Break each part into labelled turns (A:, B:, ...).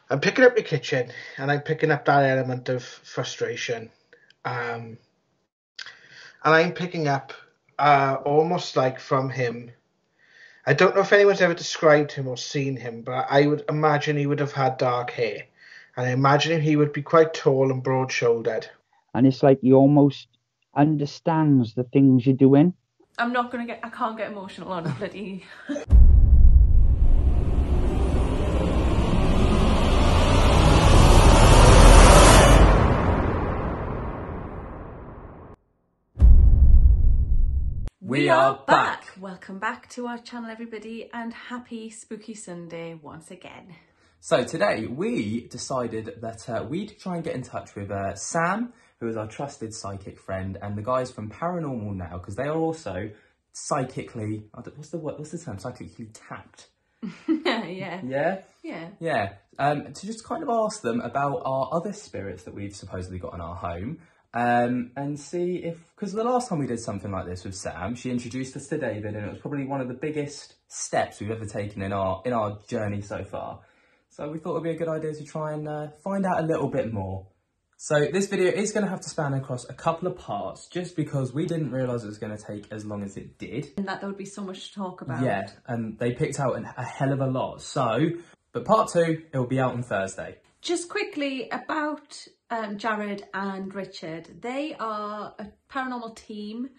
A: I'm picking up the kitchen, and I'm picking up that element of frustration. And I'm picking up almost like from him. I don't know if anyone's ever described him or seen him, but I would imagine he would have had dark hair. And I imagine he would be quite tall and broad-shouldered.
B: And it's like he almost understands the things you're doing.
C: I can't get emotional on bloody...
D: We are back!
C: Welcome back to our channel, everybody, and happy Spooky Sunday once again.
D: So today we decided that we'd try and get in touch with Sam, who is our trusted psychic friend, and the guys from Paranormal Now, because they are also psychically, what's the term? Psychically tapped.
C: Yeah.
D: Yeah?
C: Yeah.
D: Yeah. To just kind of ask them about our other spirits that we've supposedly got in our home. And see if, because the last time we did something like this with Sam, she introduced us to David, and it was probably one of the biggest steps we've ever taken in our journey so far. So we thought it would be a good idea to try and find out a little bit more. So this video is going to have to span across a couple of parts, just because we didn't realise it was going to take as long as it did.
C: And that there would be so much to talk about.
D: Yeah, and they picked out a hell of a lot. So, but part 2, it will be out on Thursday.
C: Just quickly about Jared and Richard. They are a paranormal team.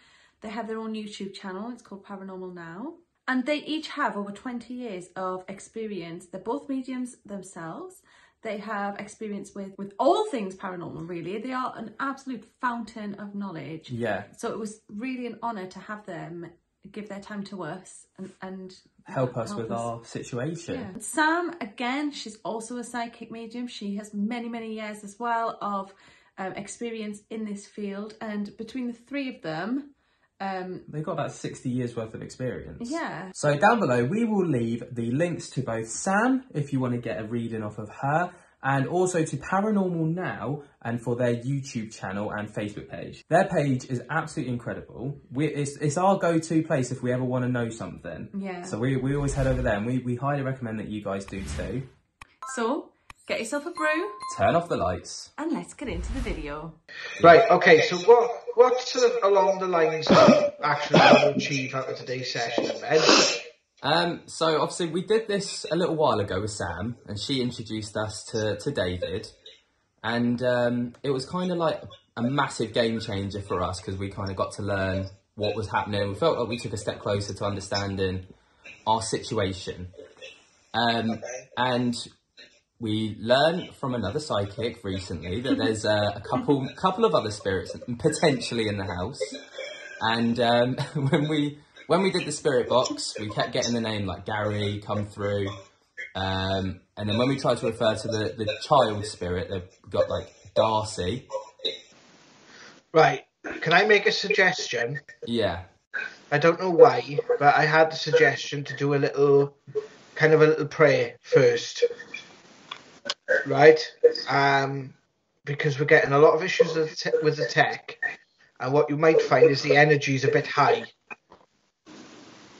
C: They have their own YouTube channel. It's called Paranormal Now. And they each have over 20 years of experience. They're both mediums themselves. They have experience with all things paranormal, really. They are an absolute fountain of knowledge.
D: Yeah.
C: So it was really an honour to have them give their time to us and
D: help us with our situation.
C: Yeah. Sam, again, she's also a psychic medium. She has many, many years as well of experience in this field. And between the three of them,
D: they've got about 60 years worth of experience.
C: Yeah.
D: So down below, we will leave the links to both Sam, if you want to get a reading off of her, and also to Paranormal Now, and for their YouTube channel and Facebook page. Their page is absolutely incredible. It's our go-to place if we ever want to know something.
C: Yeah.
D: So we always head over there, and we highly recommend that you guys do too.
C: So, get yourself a brew.
D: Turn off the lights.
C: And let's get into the video.
A: Right, okay, so what sort of along the lines of actually want to achieve out of today's session, Ben?
D: So obviously we did this a little while ago with Sam, and she introduced us to David, and it was kind of like a massive game changer for us, because we kind of got to learn what was happening. We felt like we took a step closer to understanding our situation, and we learned from another psychic recently that there's a couple of other spirits potentially in the house, and when we did the spirit box, we kept getting the name like Gary come through, and then when we tried to refer to the child spirit, they've got like Darcy.
A: Right, can I make a suggestion?
D: Yeah.
A: I don't know why, but I had the suggestion to do a little prayer first. Right? Because we're getting a lot of issues with the tech, and what you might find is the energy is a bit high,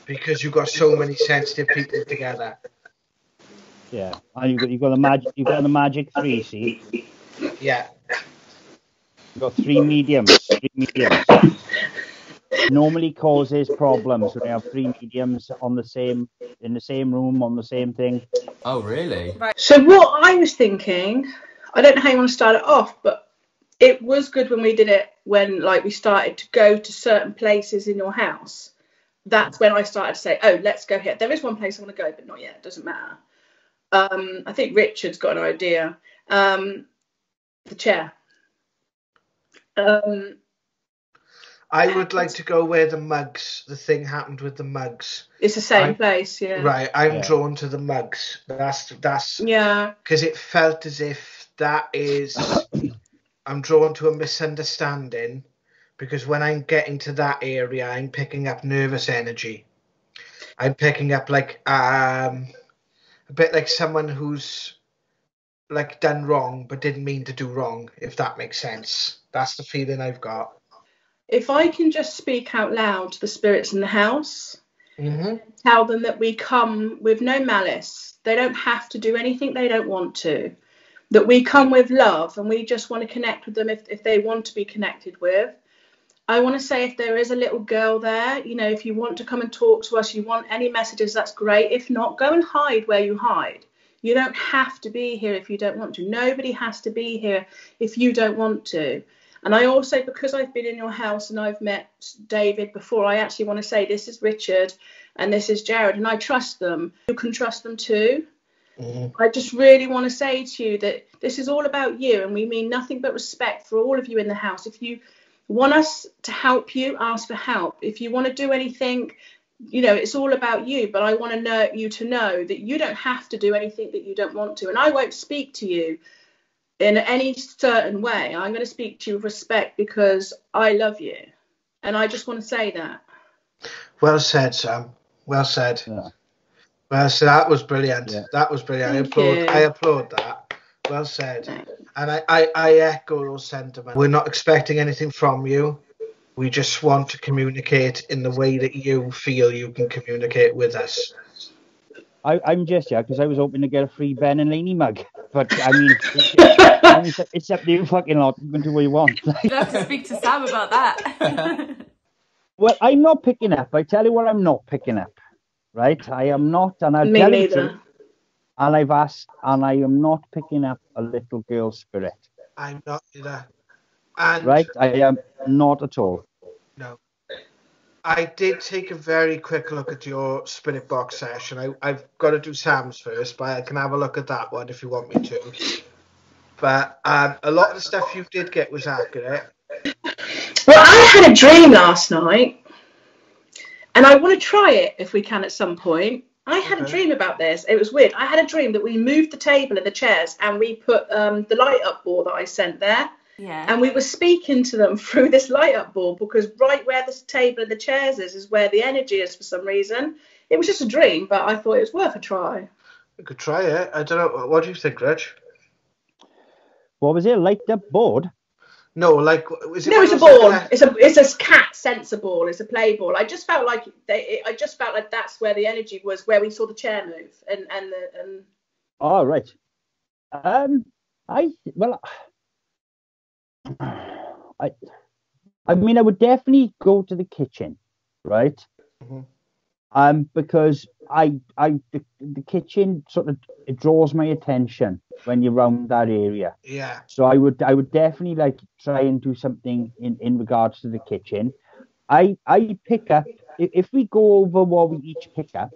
A: because you've got so many sensitive people together.
B: Yeah, and you've got the magic 3, see?
A: Yeah.
B: You've got three mediums. Normally causes problems when you have 3 mediums in the same room on the same thing.
D: Oh, really?
E: Right. So what I was thinking, I don't know how you want to start it off, but it was good when we did it, when like we started to go to certain places in your house. That's when I started to say, oh, let's go here. There is one place I want to go, but not yet. It doesn't matter. I think Richard's got an idea. The chair.
A: I would like to go where the thing happened with the mugs.
E: It's the same place, yeah.
A: Right, I'm drawn to the mugs. That's
E: yeah.
A: Because it felt as if that is, I'm drawn to a misunderstanding, because when I'm getting to that area, I'm picking up nervous energy. I'm picking up like a bit like someone who's like done wrong but didn't mean to do wrong, if that makes sense. That's the feeling I've got.
E: If I can just speak out loud to the spirits in the house,
A: Mm-hmm.
E: Tell them that we come with no malice. They don't have to do anything they don't want to. That we come with love, and we just want to connect with them if they want to be connected with. I want to say, if there is a little girl there, you know, if you want to come and talk to us, you want any messages, that's great. If not, go and hide where you hide. You don't have to be here if you don't want to. Nobody has to be here if you don't want to. And I also, because I've been in your house and I've met David before, I actually want to say, this is Richard and this is Jared, and I trust them. You can trust them too. Mm-hmm. I just really want to say to you that this is all about you, and we mean nothing but respect for all of you in the house. If you want us to help you, ask for help. If you want to do anything, you know, it's all about you. But I want to know you to know that you don't have to do anything that you don't want to. And I won't speak to you in any certain way. I'm going to speak to you with respect because I love you. And I just want to say that.
A: Well said, Sam. Well said.
B: Yeah.
A: Well said. That was brilliant.
B: Yeah.
A: That was brilliant.
E: Thank
A: I applaud that. Well said. And I echo those sentiments. We're not expecting anything from you. We just want to communicate in the way that you feel you can communicate with us.
B: I'm just here because I was hoping to get a free Ben and Lainey mug. But I mean, it's up to you fucking lot. You can do what you want.
C: You'll have to speak to Sam about that.
B: Well, I'm not picking up. I tell you what, I'm not picking up. Right? I am not, and I'll tell you the truth. And I've asked, and I am not picking up a little girl spirit.
A: I'm not either. And
B: right? I am not at all.
A: No. I did take a very quick look at your spirit box session. I've got to do Sam's first, but I can have a look at that one if you want me to. But a lot of the stuff you did get was accurate.
E: Well, I had a dream last night, and I want to try it if we can at some point. I had a dream about this. It was weird. I had a dream that we moved the table and the chairs, and we put the light up board that I sent there.
C: Yeah.
E: And we were speaking to them through this light up board, because right where this table and the chairs is where the energy is for some reason. It was just a dream, but I thought it was worth a try.
A: We could try it. I don't know. What do you think, Rich?
B: What was it? Light up board?
A: No, like was it?
E: No, it's a ball. It's a cat sensor ball. It's a play ball. I just felt like that's where the energy was, where we saw the chair move and.
B: Oh right. I mean, I would definitely go to the kitchen, right? Mm-hmm. Because the kitchen sort of, it draws my attention when you're around that area.
A: Yeah.
B: So I would definitely like try and do something in regards to the kitchen. I pick up, if we go over what we each pick up.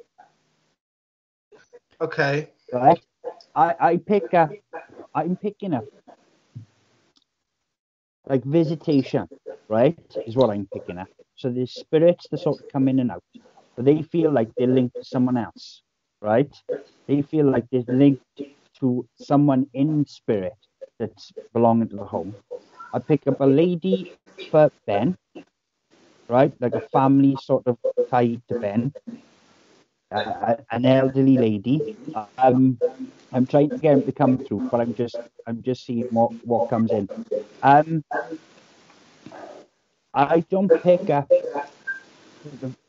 A: Okay.
B: Right. I'm picking up like visitation, right, is what I'm picking up. So the spirits that sort of come in and out, but they feel like they're linked to someone else, right? They feel like they're linked to someone in spirit that's belonging to the home. I pick up a lady for Ben, right, like a family sort of tied to Ben. An elderly lady. I'm trying to get him to come through, but I'm just seeing what comes in. I don't pick up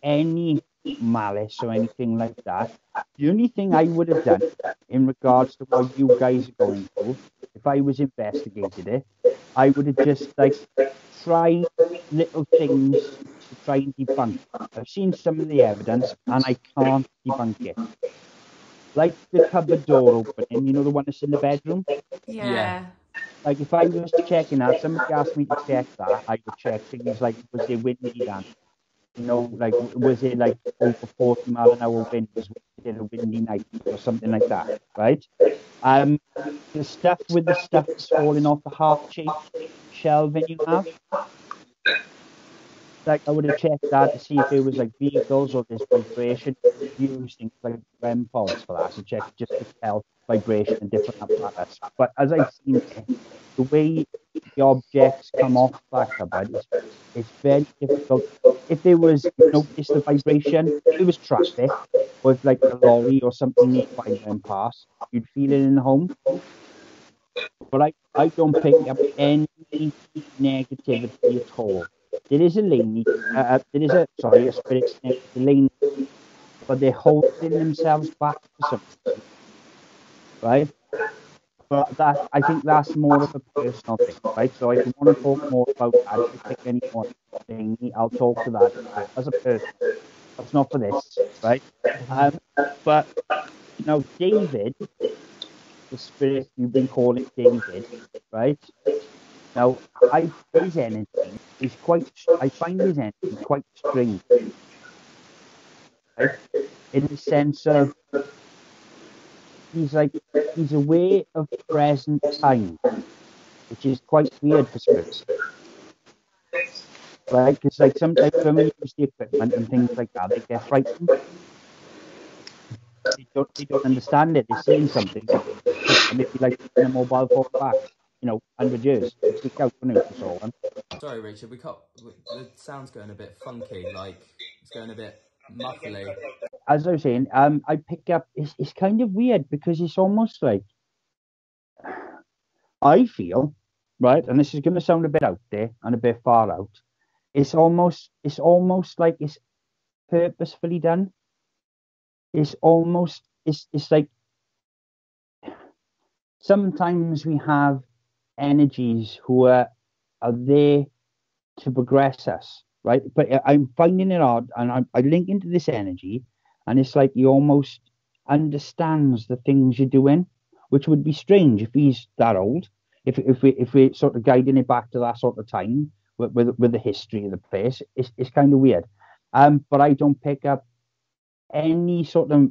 B: any malice or anything like that. The only thing I would have done in regards to what you guys are going through, if I was investigated it, I would have just like tried little things to try and debunk. I've seen some of the evidence and I can't debunk it. Like the cupboard door opening, you know, the one that's in the bedroom?
C: Yeah.
B: Like if I was checking that, somebody asked me to check that, I would check things like, was it windy then? You know, like, was it like over 40 mile an hour wind? Was it a windy night or something like that, right? The stuff with the stuff that's falling off the heart-shaped shelving you have, like I would have checked that to see if it was like vehicles or this vibration. Use things like REM pods for that to check just to tell vibration and different apparatus. But as I've seen it, the way the objects come off that cupboard is very difficult. If there was, notice the vibration, if it was traffic, or if like a lorry or something nearby went past, you'd feel it in the home. But I don't pick up any negativity at all. There is a Lainey, a spirit next to Lainey but they're holding themselves back for something, right? But I think that's more of a personal thing, right? So if you want to talk more about that, if you pick any more thing, I'll talk to that as a person. That's not for this, right? But David, the spirit you've been calling David, right? Now, his energy is I find his energy quite strange, right? In the sense of he's aware of present time, which is quite weird for spirits, right? Because like sometimes when we use the equipment and things like that, they get frightened. They don't understand it. They're seeing something, and they'd be like in a mobile phone back, 100 years. They freak out when they saw one.
D: Sorry, Richard, the sound's going a bit funky, like it's going a bit muffly.
B: As I was saying, I pick up. It's kind of weird because it's almost like I feel, right, and this is going to sound a bit out there and a bit far out. It's almost like it's purposefully done. It's like sometimes we have energies who are there to progress us, right? But I'm finding it odd, and I link into this energy, and it's like he almost understands the things you're doing, which would be strange if he's that old. If we're sort of guiding it back to that sort of time with the history of the place, it's kind of weird. But I don't pick up any sort of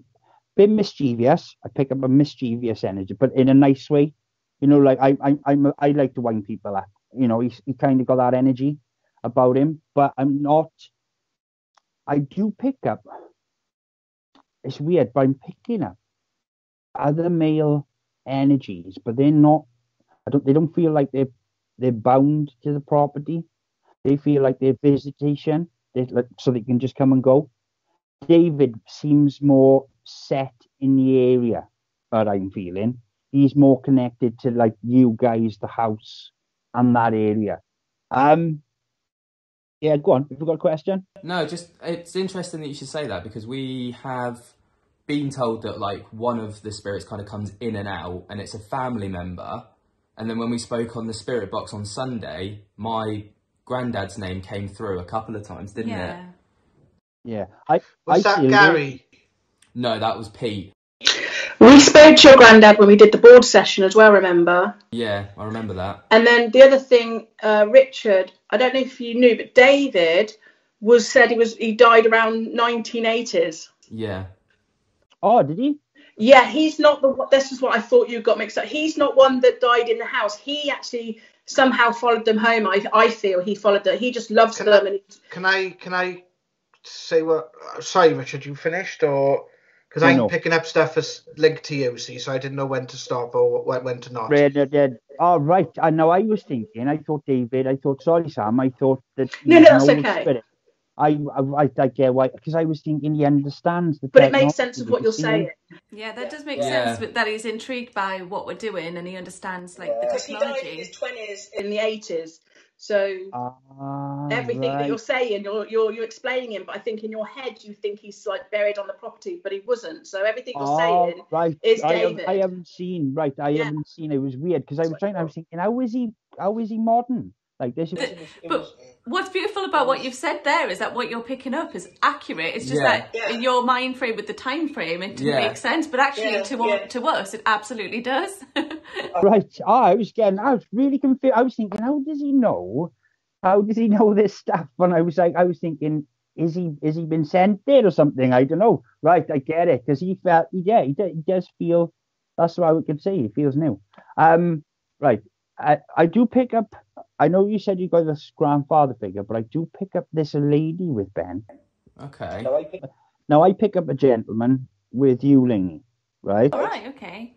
B: bit mischievous. I pick up a mischievous energy, but in a nice way. Like I like to wind people up. He kind of got that energy about him, but I'm not. I do pick up. It's weird, but I'm picking up other male energies, but they're not. They don't feel like they're bound to the property. They feel like they're visitation, so they can just come and go. David seems more set in the area that I'm feeling. He's more connected to like you guys, the house, and that area. Yeah, go on. Have you got a question?
D: No, just it's interesting that you should say that because we have been told that like one of the spirits kind of comes in and out, and it's a family member. And then when we spoke on the spirit box on Sunday, my granddad's name came through a couple of times, didn't it?
B: Yeah.
A: Was that Gary?
D: No, that was Pete.
E: We spoke to your granddad when we did the board session as well, remember?
D: Yeah, I remember that.
E: And then the other thing, Richard, I don't know if you knew, but David said he died around 1980s.
D: Yeah.
B: Oh, did he?
E: Yeah, he's not this is what I thought you got mixed up. He's not one that died in the house. He actually somehow followed them home. I feel he followed them. He just loves them.
A: Can I say what? Sorry, Richard, you finished or? Because I'm picking up stuff as linked to you, see, so I didn't know when to stop or when to not.
B: Oh, right. I know. I was thinking. I thought David. Sorry, Sam. I thought that.
E: No, that's okay.
B: Spirit. I get why, because I was thinking he understands the.
E: But it makes sense of what you're saying.
C: Yeah, that does make sense. But that he's intrigued by what we're doing and he understands like the technology.
E: He died in his 20s in the 80s, so everything that you're saying, you're explaining him. But I think in your head you think he's like buried on the property, but he wasn't. So everything you're saying is David.
B: I haven't seen. Right, I haven't seen. It was weird because I was thinking, how is he modern? Like this.
C: But what's beautiful about what you've said there is that what you're picking up is accurate. It's just that in your mind frame with the time frame, it didn't make sense. But actually, to us, it absolutely does.
B: Right. I was really confused. I was thinking, how does he know? How does he know this stuff? And I was thinking, is he been sent there or something? I don't know. Right, I get it because he felt, he does feel. That's what I could say. He feels new. Right. I do pick up. I know you said you got this grandfather figure, but I do pick up this lady with Ben.
D: Okay.
B: Now I pick up a gentleman with you, Lainey, right?
C: All right. Okay.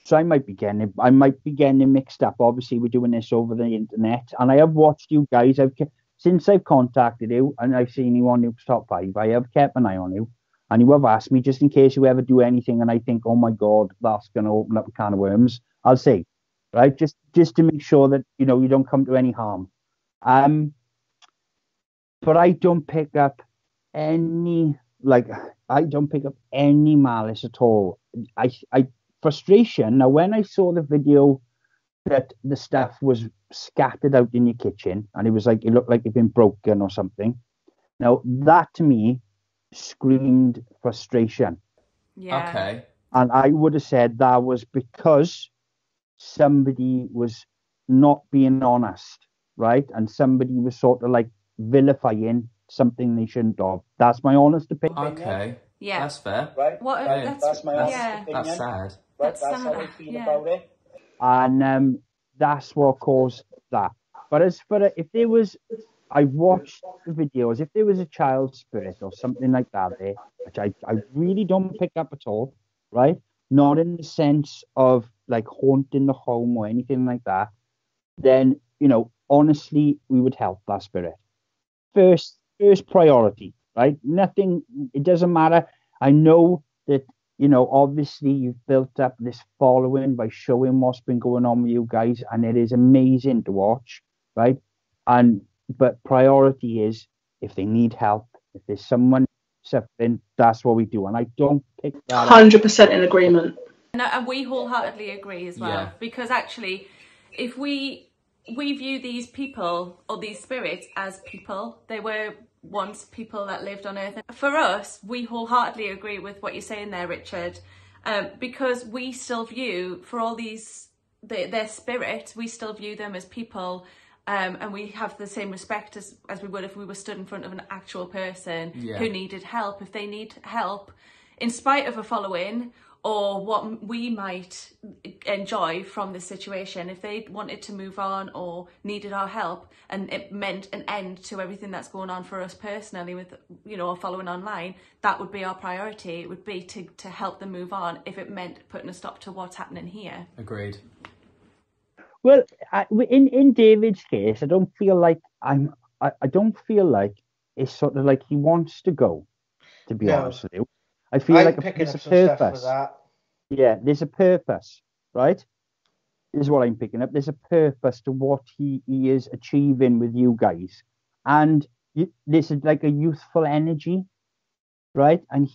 B: So I might be getting it mixed up. Obviously, we're doing this over the internet, and I have watched you guys. Since I've contacted you and I've seen you on your top 5. I have kept an eye on you, and you have asked me just in case you ever do anything, and I think, oh my God, that's going to open up a can of worms. I'll say. Right, just to make sure that you don't come to any harm. But I don't pick up any like, I don't pick up any malice at all. Frustration. Now, when I saw the video that the stuff was scattered out in your kitchen, and it looked like it'd been broken or something. Now, that to me screamed frustration.
C: Yeah.
D: Okay.
B: And I would have said that was because somebody was not being honest, right? And somebody was sort of like vilifying something they shouldn't have. That's my honest opinion.
D: Okay.
C: Yeah.
D: That's fair.
B: Right?
C: What?
D: Yeah.
C: That's
B: my honest
C: yeah.
B: opinion.
D: That's sad.
B: Right?
C: That's
B: That's how I
C: sad.
B: feel
C: Yeah.
B: about it. And that's what caused that. But as for if there was, I watched the videos, if there was a child spirit or something like that there, which I really don't pick up at all, right? Not in the sense of like haunting the home or anything like that, then, honestly, we would help that spirit. First priority, right? Nothing, it doesn't matter. I know that, obviously you've built up this following by showing what's been going on with you guys, and it is amazing to watch, right? But priority is if they need help, if there's someone suffering, that's what we do. And I don't pick that up.
E: 100% in agreement.
C: And we wholeheartedly agree as well,
D: Yeah.
C: because actually, if we view these people or these spirits as people, they were once people that lived on Earth. And for us, we wholeheartedly agree with what you're saying there, Richard, because we still view, for all these their spirits, we still view them as people. And we have the same respect as we would if we were stood in front of an actual person who needed help. If they need help, in spite of a following or what we might enjoy from this situation, if they wanted to move on or needed our help, and it meant an end to everything that's going on for us personally with, our following online, that would be our priority. It would be to help them move on if it meant putting a stop to what's happening here.
D: Agreed.
B: Well, in David's case, I don't feel like I don't feel like it's sort of like he wants to go, to be honest with you. I feel like there's a purpose. For that. Yeah, there's a purpose, right? Is what I'm picking up. There's a purpose to what he is achieving with you guys, and this is like a youthful energy, right? And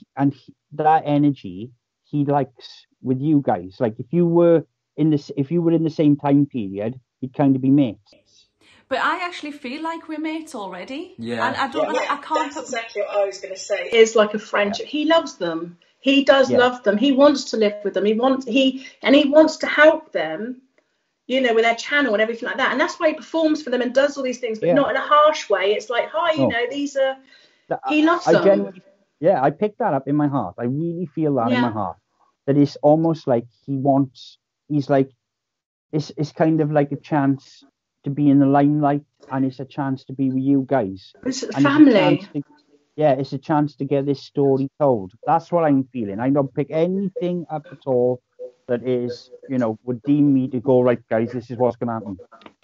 B: that energy he likes with you guys. Like if you were in the same time period, you'd kind of be mates.
C: But I actually feel like we're mates already.
D: Yeah.
C: And I don't know. I can't.
E: That's exactly what I was going to say. It's like a friendship. Yeah. He loves them. He does love them. He wants to live with them. He wants to help them, with their channel and everything like that. And that's why he performs for them and does all these things, but not in a harsh way. It's like, hi, these are. He loves them.
B: I picked that up in my heart. I really feel that in my heart. That it's almost like he's like, it's kind of like a chance to be in the limelight, and it's a chance to be with you guys.
E: It's a family.
B: It's a chance to get this story told. That's what I'm feeling. I don't pick anything up at all that is, would deem me to go, right, guys, this is what's going to happen.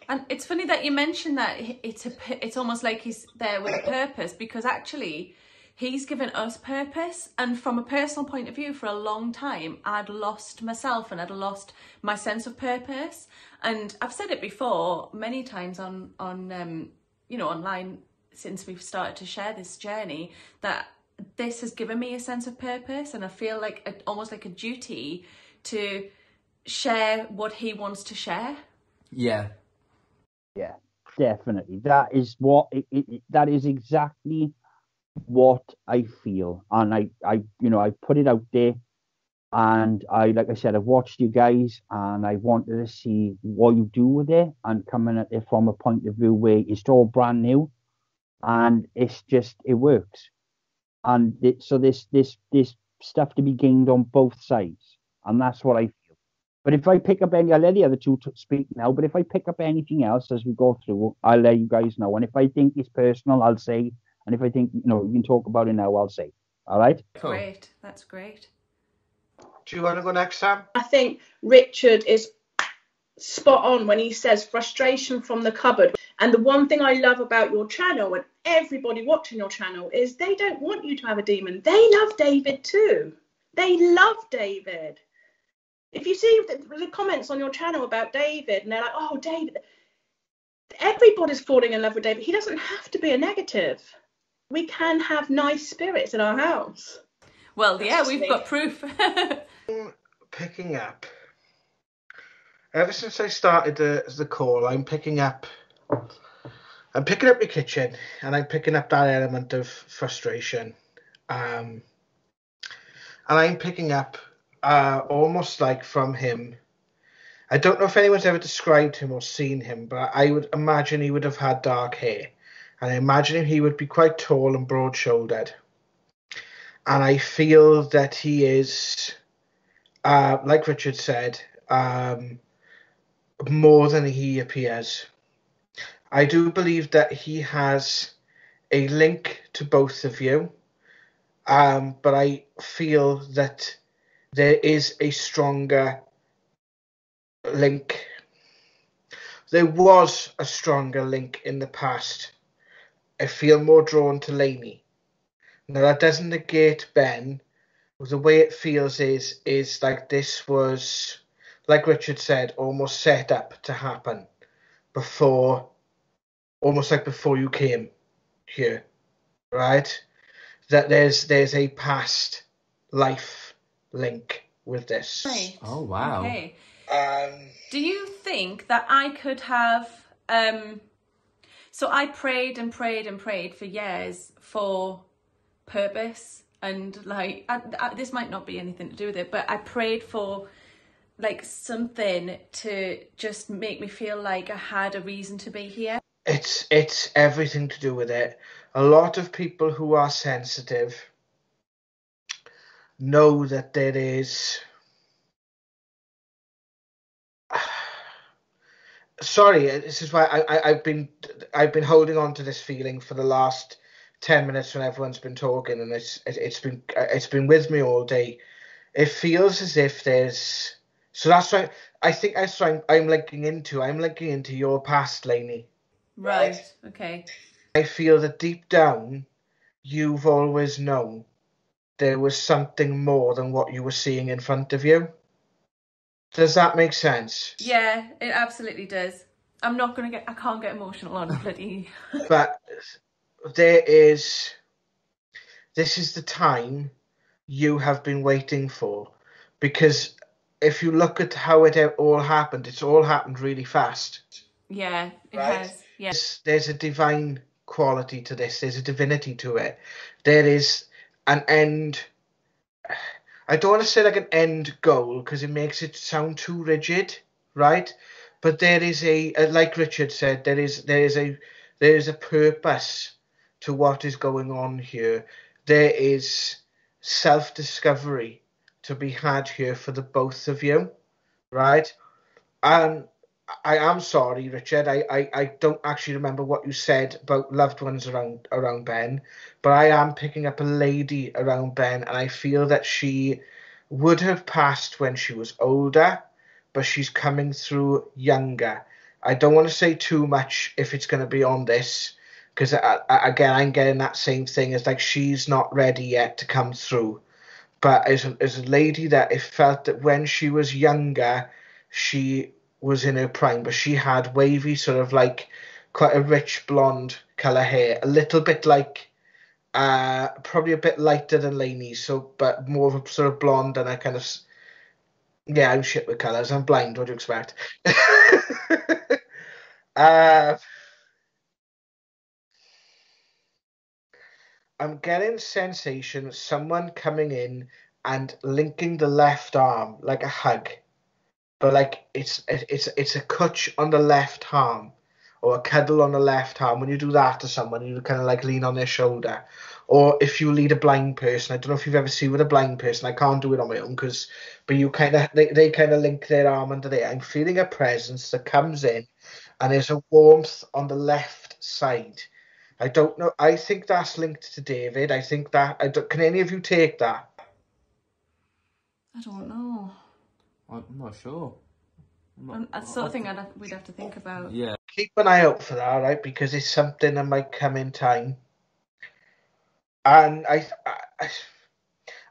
C: And it's funny that you mentioned that it's almost like he's there with a purpose, because actually he's given us purpose. And from a personal point of view, for a long time, I'd lost myself and I'd lost my sense of purpose. And I've said it before many times on online since we've started to share this journey, that this has given me a sense of purpose, and I feel like almost like a duty to share what he wants to share.
B: Yeah, definitely. That is what that is exactly what I feel, and I put it out there, and like I said, I've watched you guys, and I wanted to see what you do with it, and coming at it from a point of view where it's all brand new, and it's just, it works, and so there's stuff to be gained on both sides, and that's what I feel. But if I pick up I'll let the other two speak now, but if I pick up anything else as we go through, I'll let you guys know, and if I think it's personal, I'll say, and if I think, you can talk about it now, I'll say. All right?
C: Cool. Great. That's great.
A: Do you want to go next, Sam?
E: I think Richard is spot on when he says frustration from the cupboard. And the one thing I love about your channel and everybody watching your channel is they don't want you to have a demon. They love David too. They love David. If you see the comments on your channel about David, and they're like, oh, David, everybody's falling in love with David. He doesn't have to be a negative. we can have nice spirits in our house.
C: Well, yeah, we've got proof.
A: Picking up. Ever since I started the call, I'm picking up your kitchen, and I'm picking up that element of frustration. And I'm picking up almost like from him. I don't know if anyone's ever described him or seen him, but I would imagine he would have had dark hair. And I imagine he would be quite tall and broad-shouldered. And I feel that he is, like Richard said, more than he appears. I do believe that he has a link to both of you, but I feel that there is a stronger link. There was a stronger link in the past. I feel more drawn to Lainey. Now, that doesn't negate Ben. The way it feels is like this was, like Richard said, almost set up to happen before, almost like before you came here, right? That there's a past life link with this.
C: Right.
D: Oh, wow.
C: Okay. Do you think that I could have... So I prayed and prayed and prayed for years for purpose, and like this might not be anything to do with it, but I prayed for like something to just make me feel like I had a reason to be here.
A: It's everything to do with it. A lot of people who are sensitive know that there is... Sorry, this is why I've been holding on to this feeling for the last 10 minutes when everyone's been talking, and it's been with me all day. It feels as if there's... So that's why I think that's why I'm linking into your past, Lainey.
C: Right. Okay.
A: I feel that deep down, you've always known there was something more than what you were seeing in front of you. Does that make sense?
C: Yeah, it absolutely does. I can't get emotional on bloody...
A: But this is the time you have been waiting for, because if you look at how it all happened, it's all happened really fast.
C: Yeah, it
A: Right?
C: has. Yeah.
A: There's a divine quality to this. There's a divinity to it. There is an end. I don't want to say like an end goal because it makes it sound too rigid, right? But there is like Richard said, there is a purpose to what is going on here. There is self-discovery to be had here for the both of you, right? I am sorry, Richard. I don't actually remember what you said about loved ones around Ben, but I am picking up a lady around Ben, and I feel that she would have passed when she was older, but she's coming through younger. I don't want to say too much if it's going to be on this, because again, I'm getting that same thing as like she's not ready yet to come through. But as a lady that it felt that when she was younger, she was in her prime, but she had wavy, sort of like quite a rich blonde colour hair, a little bit like probably a bit lighter than Lainey's, so but more of a sort of blonde and a kind of... Yeah, I'm shit with colours. I'm blind. What do you expect? I'm getting sensation someone coming in and linking the left arm like a hug, but like it's a clutch on the left arm or a cuddle on the left arm. When you do that to someone, you kind of like lean on their shoulder. Or if you lead a blind person, I don't know if you've ever seen with a blind person. I can't do it on my own but you kind of they kind of link their arm under there. I'm feeling a presence that comes in, and there's a warmth on the left side. I don't know. I think that's linked to David. I think that can any of you take that?
C: I don't know.
D: I'm not sure.
C: That's sort of thing we'd have to think about.
D: Yeah.
A: Keep an eye out for that, right? Because it's something that might come in time. And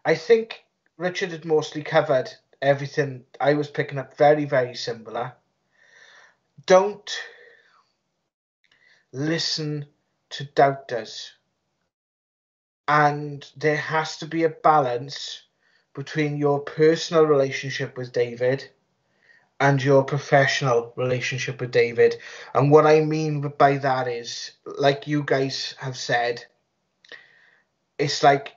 A: I think Richard had mostly covered everything. I was picking up very, very similar. Don't listen to doubters. and there has to be a balance between your personal relationship with David and your professional relationship with David. And what I mean by that is, like you guys have said, it's like,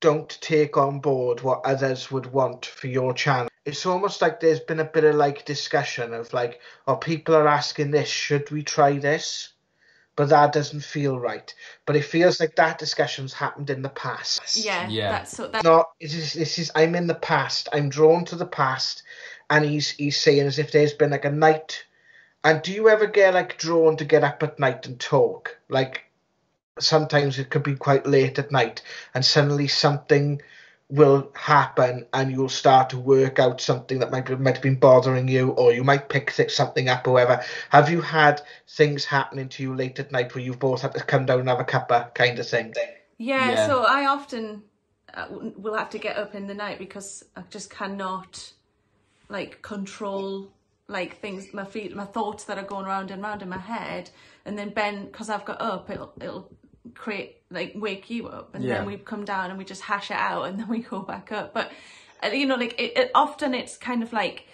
A: don't take on board what others would want for your channel. It's almost like there's been a bit of like discussion of like, oh, people are asking this, should we try this? But that doesn't feel right. But it feels like that discussion's happened in the past.
D: Yeah.
A: I'm in the past. I'm drawn to the past, and he's saying as if there's been like a night. And do you ever get like drawn to get up at night and talk? Like sometimes it could be quite late at night, and suddenly something will happen, and you'll start to work out something that might have been bothering you, or you might pick something up or whatever. Have you had things happening to you late at night where you've both had to come down and have a cuppa kind of thing?
C: Yeah. So I often will have to get up in the night because I just cannot like control like things, my thoughts that are going round and round in my head. And then Ben, because I've got up, it'll create like wake you up, and then we come down and we just hash it out, and then we go back up. But you know, like it often it's kind of like,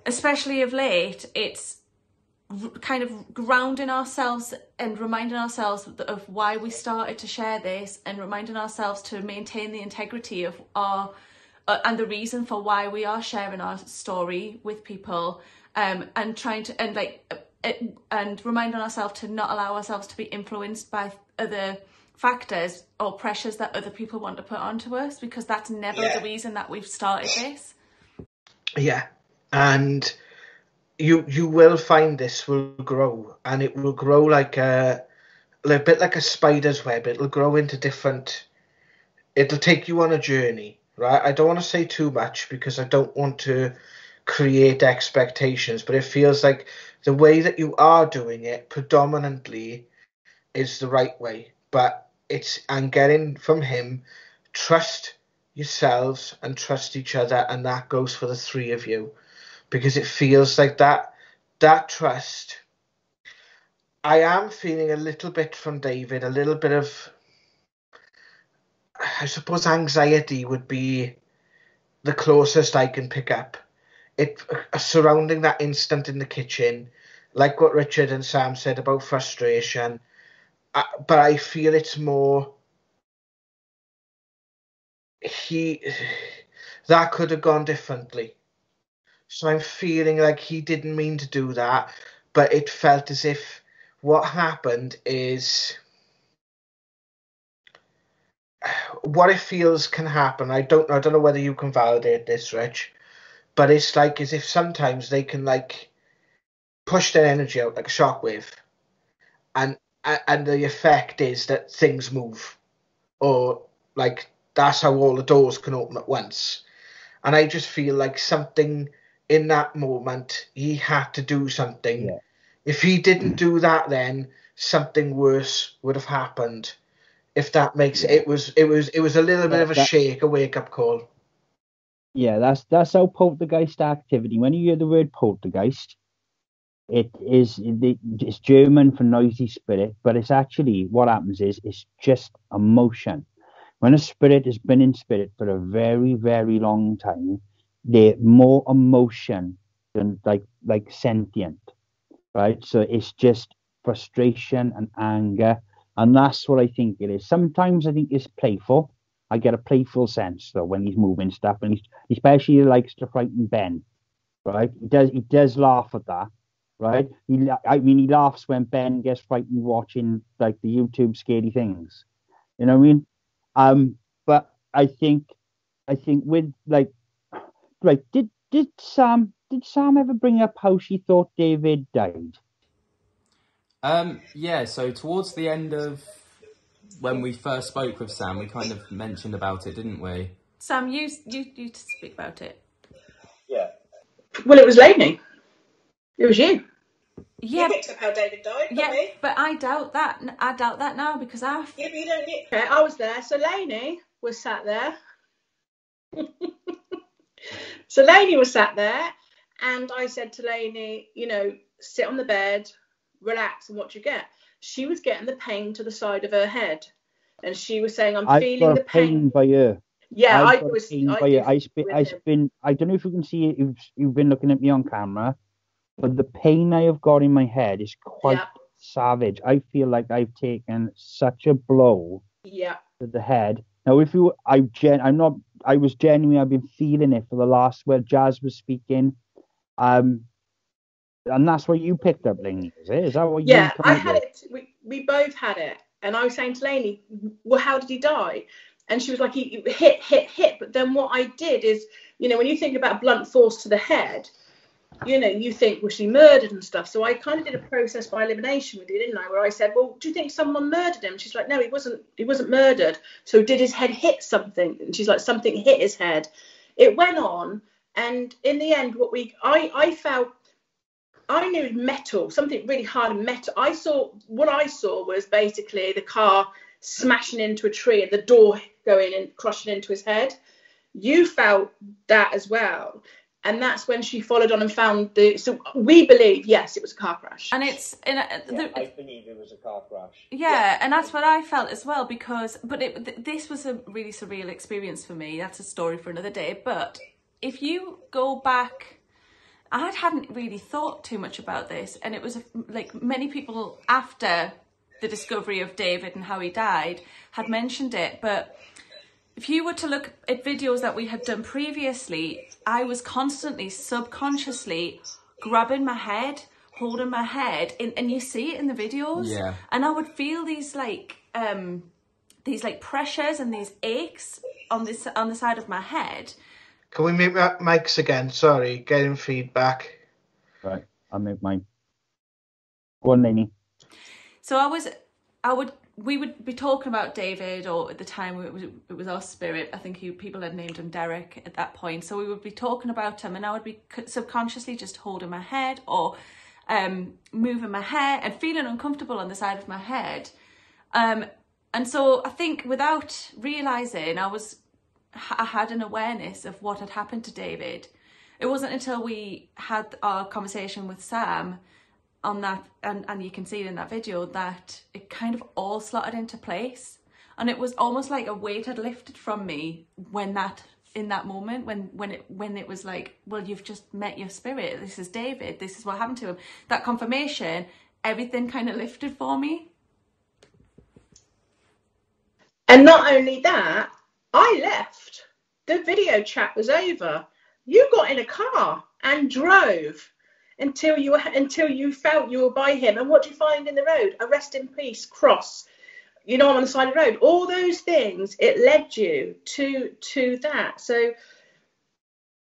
C: especially of late, it's kind of grounding ourselves and reminding ourselves of why we started to share this, and reminding ourselves to maintain the integrity of our and the reason for why we are sharing our story with people, and trying to and reminding ourselves to not allow ourselves to be influenced by other factors or pressures that other people want to put onto us, because that's never the reason that we've started this.
A: Yeah, and you will find this will grow, and it will grow like a bit like a spider's web. It'll grow into different. It'll take you on a journey, right? I don't want to say too much because I don't want to create expectations, but it feels like the way that you are doing it predominantly is the right way. But I'm getting from him, trust yourselves and trust each other, and that goes for the three of you, because it feels like that trust. I am feeling a little bit from David, a little bit of, I suppose, anxiety would be the closest I can pick up. It surrounding that instant in the kitchen, like what Richard and Sam said about frustration. But I feel it's more that could have gone differently. So I'm feeling like he didn't mean to do that, but it felt as if what happened is what it feels can happen. I don't know whether you can validate this, Rich, but it's like as if sometimes they can like push their energy out like a shockwave, and the effect is that things move, or like that's how all the doors can open at once. And I just feel like something in that moment, he had to do something. Yeah. If he didn't do that, then something worse would have happened. If that makes it was a little bit of a wake up call.
B: Yeah, that's how poltergeist activity. When you hear the word poltergeist, it's German for noisy spirit, but it's actually what happens is it's just emotion. When a spirit has been in spirit for a very, very long time, they're more emotion than like sentient, right? So it's just frustration and anger, and that's what I think it is. Sometimes I think it's playful. I get a playful sense though when he's moving stuff, and he especially likes to frighten Ben, right? He does laugh at that, right? He laughs when Ben gets frightened watching like the YouTube scary things. You know what I mean? But I think with like, right, did Sam ever bring up how she thought David died?
D: Yeah, so towards the end of when we first spoke with Sam, we kind of mentioned about it, didn't we?
C: Sam, you speak about it.
E: Yeah. Well, it was Lainey. It was you.
C: Yeah.
E: You picked up how David died,
C: yeah,
E: me.
C: But I doubt that. I doubt that now because
E: Yeah, but you don't get... Okay, I was there. So Lainey was sat there. And I said to Lainey, you know, sit on the bed, relax and watch you get. She was getting the pain to the side of her head. and she was saying, I'm
B: I've
E: feeling
B: got
E: the
B: a pain by her.
E: Yeah,
B: I've got a pain by her. I don't know if you can see it. You've been looking at me on camera, but the pain I have got in my head is quite savage. I feel like I've taken such a blow to the head. Now, I was genuinely, I've been feeling it for the last, where Jazz was speaking. And that's what you picked up, Lainey, is it? Is that what you come
E: I
B: up
E: had
B: with?
E: it. We both had it. And I was saying to Lainey, well, how did he die? And she was like, he hit. But then what I did is, when you think about blunt force to the head, you think, was she murdered and stuff? So I kind of did a process by elimination with you, didn't I? Where I said, well, do you think someone murdered him? She's like, no, he wasn't murdered. So did his head hit something? And she's like, something hit his head. It went on. And in the end, I felt, I knew metal, something really hard and metal. What I saw was basically the car smashing into a tree and the door going and crushing into his head. You felt that as well. And that's when she followed on and found so we believe, yes, it was a car crash.
C: And
F: I believe it was a car crash.
C: Yeah, and that's what I felt as well, this was a really surreal experience for me. That's a story for another day. But if you go back, I hadn't really thought too much about this, and it was like many people after the discovery of David and how he died had mentioned it. But if you were to look at videos that we had done previously, I was constantly subconsciously grabbing my head, holding my head, and you see it in the videos.
D: Yeah.
C: And I would feel these pressures and these aches on the side of my head.
A: Can we make mics again? Sorry, getting feedback.
B: Right, I'll make mine. Go on, Lainey.
C: So we would be talking about David, or at the time it was our spirit. I think people had named him Derek at that point. So we would be talking about him, and I would be subconsciously just holding my head or moving my hair and feeling uncomfortable on the side of my head. And so I think without realising, I had an awareness of what had happened to David. It wasn't until we had our conversation with Sam on that, and you can see it in that video, that it kind of all slotted into place. And it was almost like a weight had lifted from me in that moment when it was like, well, you've just met your spirit. This is David. This is what happened to him. That confirmation, everything kind of lifted for me.
E: And not only that, I left. The video chat was over. You got in a car and drove until you felt you were by him. And what do you find in the road? A rest in peace cross. I'm on the side of the road. All those things, it led you to that. So,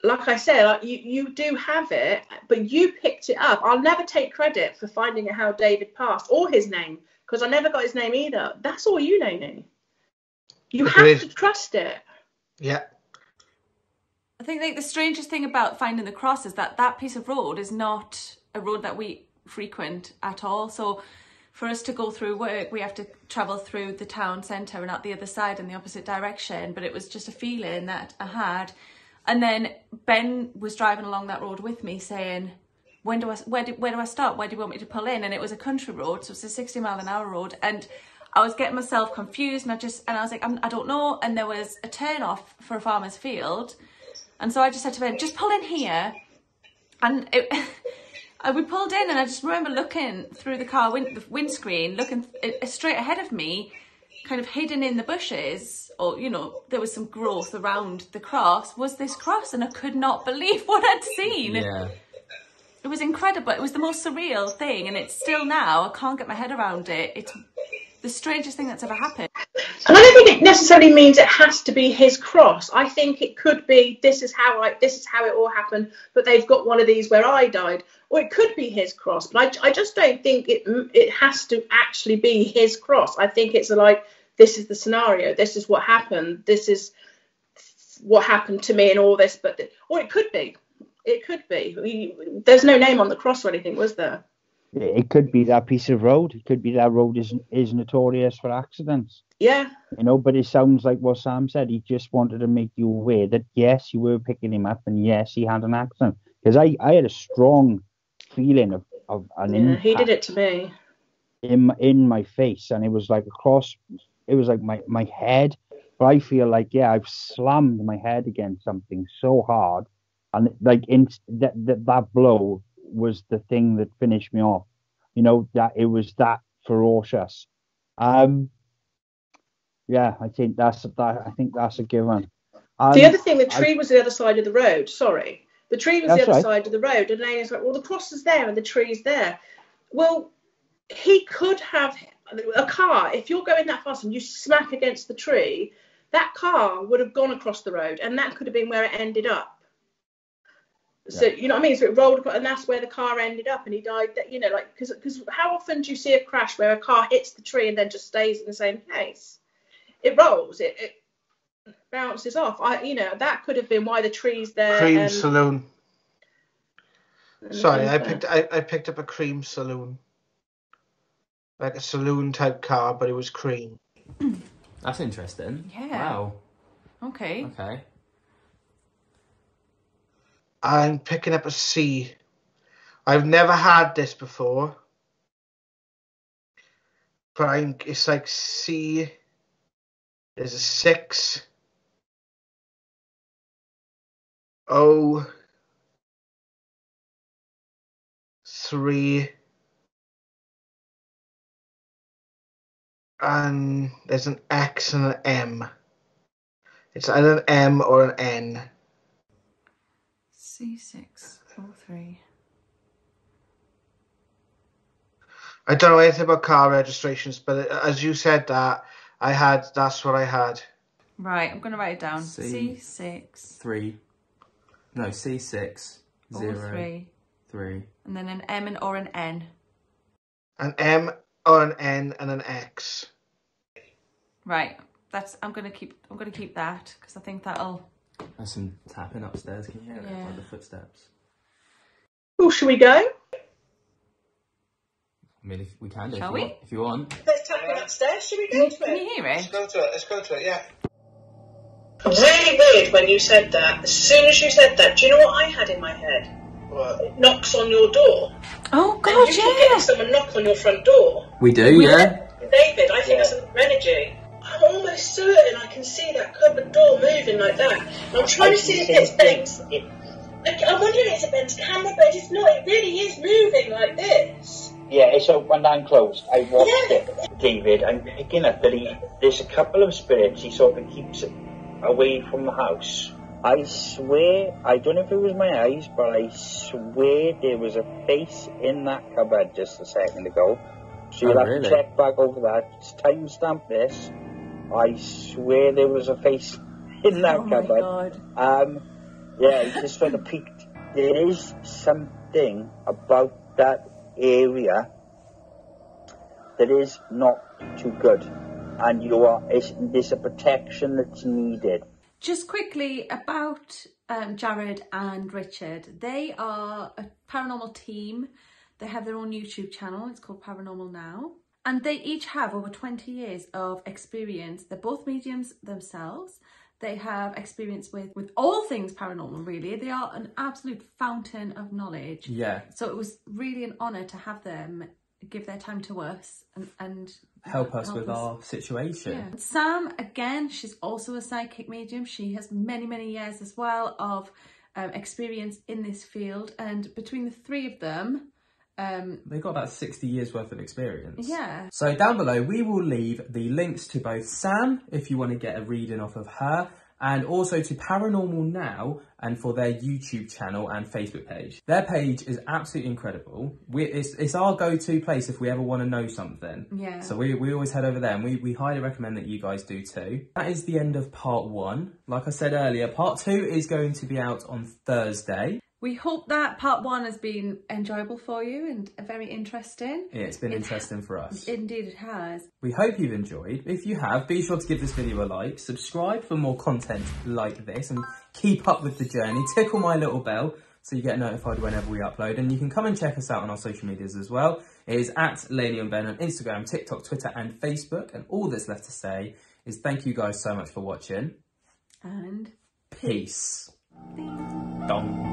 E: like I said, you do have it, but you picked it up. I'll never take credit for finding out how David passed, or his name, because I never got his name either. That's all you know, Nene. You have to trust it.
A: Yeah.
C: I think the strangest thing about finding the cross is that piece of road is not a road that we frequent at all. So for us to go through work, we have to travel through the town centre and out the other side in the opposite direction. But it was just a feeling that I had. And then Ben was driving along that road with me saying, where do I stop? Where do you want me to pull in? And it was a country road, so it's a 60-mile-an-hour road. And I was getting myself confused, and I was like, I don't know. And there was a turn off for a farmer's field. And so I just said to Ben, just pull in here. And we pulled in, and I just remember looking through the windscreen, looking straight ahead of me, kind of hidden in the bushes, or, there was some growth around the cross, was this cross. And I could not believe what I'd seen.
D: Yeah.
C: It was incredible. It was the most surreal thing. And it's still now, I can't get my head around it. It's the strangest thing that's ever happened.
E: And I don't think it necessarily means it has to be his cross. I think it could be, this is how it all happened, but they've got one of these where I died. Or it could be his cross. But I just don't think it has to actually be his cross. I think it's like, this is the scenario. This is what happened. This is what happened to me and all this. Or it could be. It could be. There's no name on the cross or anything, was there?
B: It could be that piece of road. It could be that road is notorious for accidents.
E: Yeah.
B: But it sounds like what Sam said. He just wanted to make you aware that, yes, you were picking him up, and yes, he had an accident. Because I had a strong feeling of an impact.
E: He did it to me.
B: In my face, and it was like across it was like my head. But I feel like, yeah, I've slammed my head against something so hard, and like that blow was the thing that finished me off. You know, that it was that ferocious. Yeah, I think that's a given.
E: The other thing, the tree was the other side of the road. Sorry, the tree was the other side of the road, and Lainey's like, well, the cross is there and the tree's there. Well, he could have a car. If you're going that fast and you smack against the tree, that car would have gone across the road, and that could have been where it ended up. So, you know what I mean? So it rolled across, and that's where the car ended up, and he died. That, you know, like, because how often do you see a crash where a car hits the tree and then just stays in the same place? It rolls, it bounces off. You know, that could have been why the tree's there.
A: Cream saloon. Sorry, I picked up a cream saloon, like a saloon type car, but it was cream.
D: That's interesting.
C: Yeah.
D: Wow.
C: Okay.
D: Okay.
A: I'm picking up a C. I've never had this before, but it's like C. There's a 6. O. 3. And there's an X and an M. It's either an M or an N.
C: C603.
A: I don't know anything about car registrations, but as you said that, that's what I had.
C: Right, I'm going to write it down.
D: C6 3. No, C6 0 3.
C: And then an M or an N.
A: An M or an N and an X.
C: Right. I'm going to keep that because I think that'll.
D: There's some tapping upstairs. Can you hear it? Like the footsteps.
E: Oh, should we go?
D: I mean, if we can do.
C: Shall we?
D: If you want.
E: There's tapping upstairs. Should we go to it?
C: Can you hear it?
A: Let's go to it, yeah.
E: Really weird when you said that. As soon as you said that, do you know what I had in my head?
A: What?
E: It knocks on your door.
C: Oh, God,
E: and you keep getting someone knock on your front door.
D: We do, yeah.
E: David, I think that's an energy. I'm almost certain I can see that cupboard door moving like that. And I'm trying to see if it's Ben's. I'm wondering if it's Ben's camera, but it's not. It really is moving like this.
B: Yeah, it's open and closed. I watched it, David. I'm picking up that there's a couple of spirits he sort of keeps away from the house. I swear, I don't know if it was my eyes, but I swear there was a face in that cupboard just a second ago. So you'll have to check back over that. Just timestamp this. I swear there was a face in that cupboard.
C: My God.
B: Yeah, he just sort of peeked. There is something about that area that is not too good, and there's a protection that's needed.
C: Just quickly about Jared and Richard. They are a paranormal team. They have their own YouTube channel. It's called Paranormal Now. And they each have over 20 years of experience. They're both mediums themselves. They have experience with all things paranormal, really. They are an absolute fountain of knowledge.
D: Yeah.
C: So it was really an honour to have them give their time to us and
D: help us with our situation.
C: Yeah. Sam, again, she's also a psychic medium. She has many, many years as well of experience in this field. And between the three of them,
D: they've got about 60 years worth of experience.
C: Yeah.
D: So down below, we will leave the links to both Sam, if you want to get a reading off of her, and also to Paranormal Now and for their YouTube channel and Facebook page. Their page is absolutely incredible. It's our go-to place if we ever want to know something.
C: Yeah.
D: So we always head over there, and we highly recommend that you guys do too. That is the end of part 1. Like I said earlier, part 2 is going to be out on Thursday.
C: We hope that part 1 has been enjoyable for you and very interesting.
D: Yeah, it's been interesting for us.
C: Indeed it has.
D: We hope you've enjoyed. If you have, be sure to give this video a like, subscribe for more content like this, and keep up with the journey. Tickle my little bell so you get notified whenever we upload. And you can come and check us out on our social medias as well. It is at Lainey and Ben on Instagram, TikTok, Twitter and Facebook. And all that's left to say is thank you guys so much for watching.
C: And
D: peace. Dong.